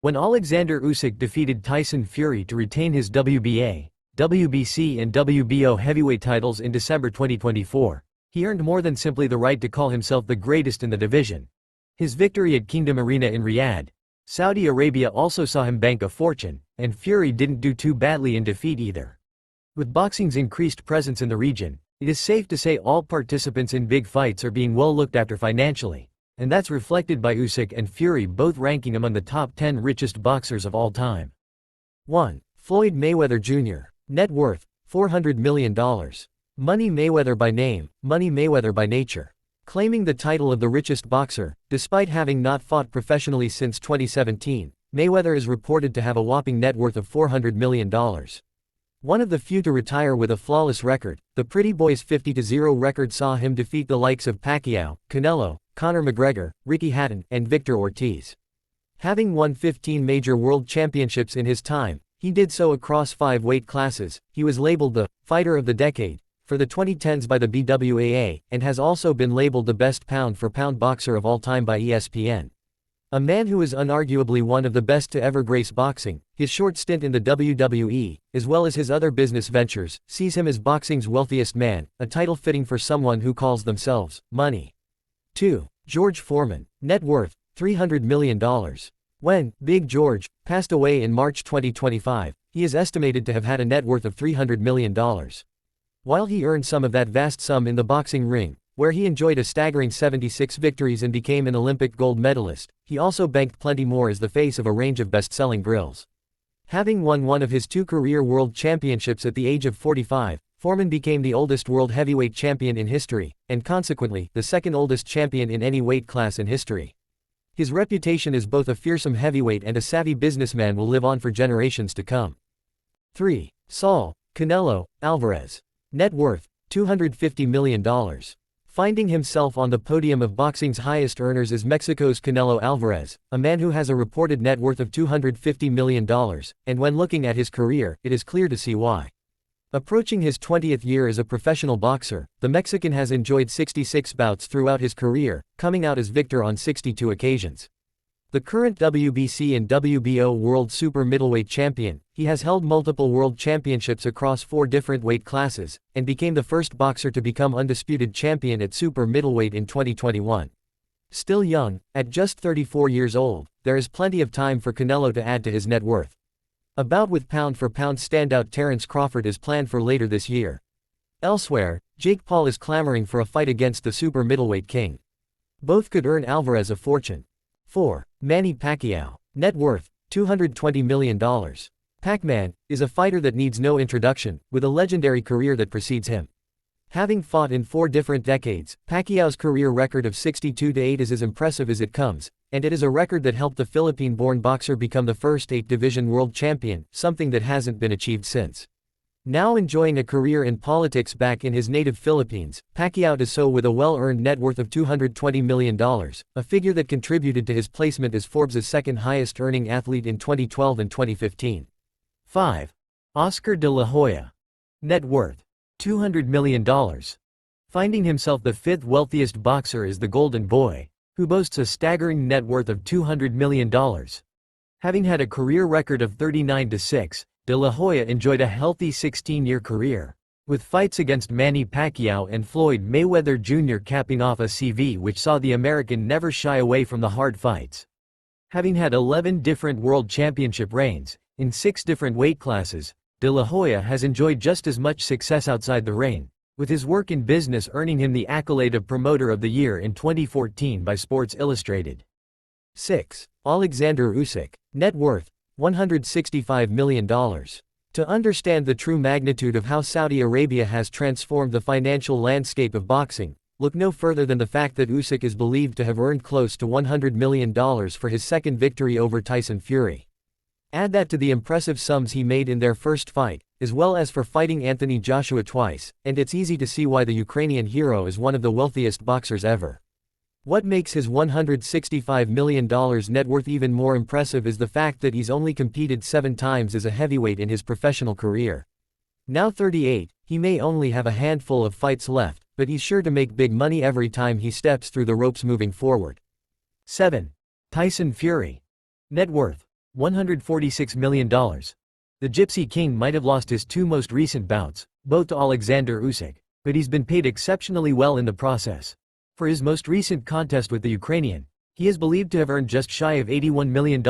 When Alexander Usyk defeated Tyson Fury to retain his WBA, WBC and WBO heavyweight titles in December 2024, he earned more than simply the right to call himself the greatest in the division. His victory at Kingdom Arena in Riyadh, Saudi Arabia also saw him bank a fortune, and Fury didn't do too badly in defeat either. With boxing's increased presence in the region, it is safe to say all participants in big fights are being well looked after financially, and that's reflected by Usyk and Fury both ranking among the top 10 richest boxers of all time. 1. Floyd Mayweather Jr. Net worth, $400 million. Money Mayweather by name, Money Mayweather by nature. Claiming the title of the richest boxer, despite having not fought professionally since 2017, Mayweather is reported to have a whopping net worth of $400 million. One of the few to retire with a flawless record, the Pretty Boys' 50-0 record saw him defeat the likes of Pacquiao, Canelo, Conor McGregor, Ricky Hatton, and Victor Ortiz. Having won 15 major world championships in his time, he did so across 5 weight classes. He was labeled the Fighter of the Decade for the 2010s by the BWAA, and has also been labeled the best pound-for-pound boxer of all time by ESPN. A man who is unarguably one of the best to ever grace boxing, his short stint in the WWE, as well as his other business ventures, sees him as boxing's wealthiest man, a title fitting for someone who calls themselves money. 2. George Foreman. Net worth, $300 million. When Big George passed away in March 2025, he is estimated to have had a net worth of $300 million. While he earned some of that vast sum in the boxing ring, where he enjoyed a staggering 76 victories and became an Olympic gold medalist, he also banked plenty more as the face of a range of best-selling grills. Having won one of his 2 career world championships at the age of 45, Foreman became the oldest world heavyweight champion in history, and consequently, the second oldest champion in any weight class in history. His reputation as both a fearsome heavyweight and a savvy businessman will live on for generations to come. 3. Saul Canelo Alvarez. Net worth, $250 million. Finding himself on the podium of boxing's highest earners is Mexico's Canelo Alvarez, a man who has a reported net worth of $250 million, and when looking at his career, it is clear to see why. Approaching his 20th year as a professional boxer, the Mexican has enjoyed 66 bouts throughout his career, coming out as victor on 62 occasions. The current WBC and WBO World Super Middleweight Champion, he has held multiple world championships across 4 different weight classes, and became the first boxer to become undisputed champion at Super Middleweight in 2021. Still young, at just 34 years old, there is plenty of time for Canelo to add to his net worth. A bout with pound-for-pound standout Terence Crawford is planned for later this year. Elsewhere, Jake Paul is clamoring for a fight against the Super Middleweight King. Both could earn Alvarez a fortune. 4. Manny Pacquiao. Net worth, $220 million. Pac-Man is a fighter that needs no introduction, with a legendary career that precedes him. Having fought in 4 different decades, Pacquiao's career record of 62-8 is as impressive as it comes, and it is a record that helped the Philippine-born boxer become the first 8-division world champion, something that hasn't been achieved since. Now enjoying a career in politics back in his native Philippines, Pacquiao does so with a well-earned net worth of $220 million, a figure that contributed to his placement as Forbes' second highest-earning athlete in 2012 and 2015. 5. Oscar de la Hoya. Net worth, $200 million. Finding himself the 5th wealthiest boxer is the Golden Boy, who boasts a staggering net worth of $200 million. Having had a career record of 39-6, De La Hoya enjoyed a healthy 16-year career, with fights against Manny Pacquiao and Floyd Mayweather Jr. capping off a CV which saw the American never shy away from the hard fights. Having had 11 different world championship reigns, in 6 different weight classes, De La Hoya has enjoyed just as much success outside the ring, with his work in business earning him the accolade of Promoter of the Year in 2014 by Sports Illustrated. 6. Alexander Usyk. Net worth, $165 million. To understand the true magnitude of how Saudi Arabia has transformed the financial landscape of boxing, look no further than the fact that Usyk is believed to have earned close to $100 million for his second victory over Tyson Fury. Add that to the impressive sums he made in their first fight, as well as for fighting Anthony Joshua twice, and it's easy to see why the Ukrainian hero is one of the wealthiest boxers ever. What makes his $165 million net worth even more impressive is the fact that he's only competed 7 times as a heavyweight in his professional career. Now 38, he may only have a handful of fights left, but he's sure to make big money every time he steps through the ropes moving forward. 7. Tyson Fury. Net worth, $146 million. The Gypsy King might have lost his two most recent bouts, both to Alexander Usyk, but he's been paid exceptionally well in the process. For his most recent contest with the Ukrainian, he is believed to have earned just shy of $81 million,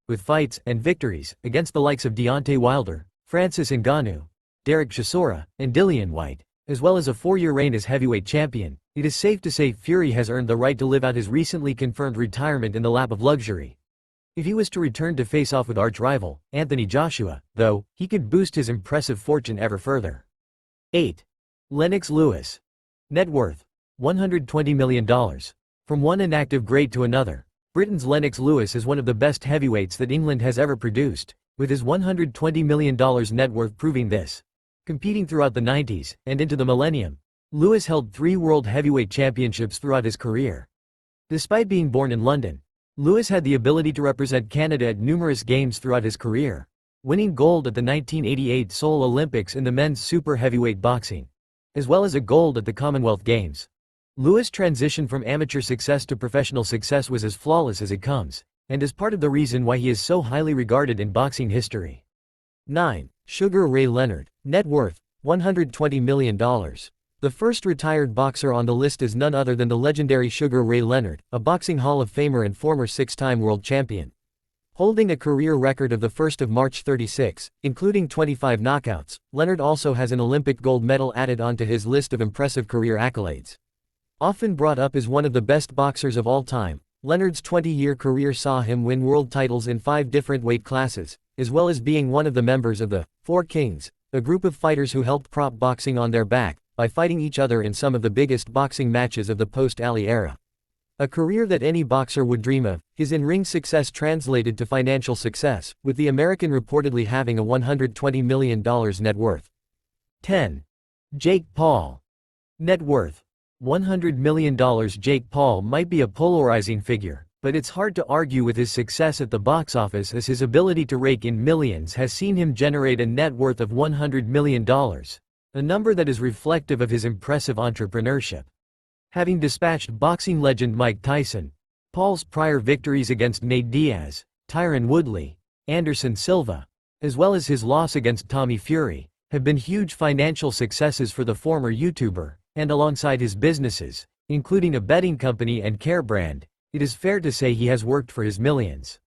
with fights and victories against the likes of Deontay Wilder, Francis Ngannou, Derek Chisora, and Dillian White, as well as a 4-year reign as heavyweight champion. It is safe to say Fury has earned the right to live out his recently confirmed retirement in the lap of luxury. If he was to return to face off with arch-rival Anthony Joshua, though, he could boost his impressive fortune ever further. 8. Lennox Lewis. Net worth: $120 million. From one inactive great to another, Britain's Lennox Lewis is one of the best heavyweights that England has ever produced, with his $120 million net worth proving this. Competing throughout the 90s and into the millennium, Lewis held 3 world heavyweight championships throughout his career. Despite being born in London, Lewis had the ability to represent Canada at numerous games throughout his career, winning gold at the 1988 Seoul Olympics in the men's super heavyweight boxing, as well as a gold at the Commonwealth Games. Lewis' transition from amateur success to professional success was as flawless as it comes, and is part of the reason why he is so highly regarded in boxing history. 9. Sugar Ray Leonard. Net worth: $120 million. The first retired boxer on the list is none other than the legendary Sugar Ray Leonard, a boxing Hall of Famer and former 6-time world champion. Holding a career record of the 1st of March 36, including 25 knockouts, Leonard also has an Olympic gold medal added onto his list of impressive career accolades. Often brought up as one of the best boxers of all time, Leonard's 20-year career saw him win world titles in 5 different weight classes, as well as being one of the members of the Four Kings, a group of fighters who helped prop boxing on their back by fighting each other in some of the biggest boxing matches of the post-Ali era. A career that any boxer would dream of, his in-ring success translated to financial success, with the American reportedly having a $120 million net worth. 10. Jake Paul. Net worth: $100 million. Jake Paul might be a polarizing figure, but it's hard to argue with his success at the box office, as his ability to rake in millions has seen him generate a net worth of $100 million. A number that is reflective of his impressive entrepreneurship. Having dispatched boxing legend Mike Tyson, Paul's prior victories against Nate Diaz, Tyron Woodley, Anderson Silva, as well as his loss against Tommy Fury, have been huge financial successes for the former YouTuber, and alongside his businesses, including a betting company and care brand, it is fair to say he has worked for his millions.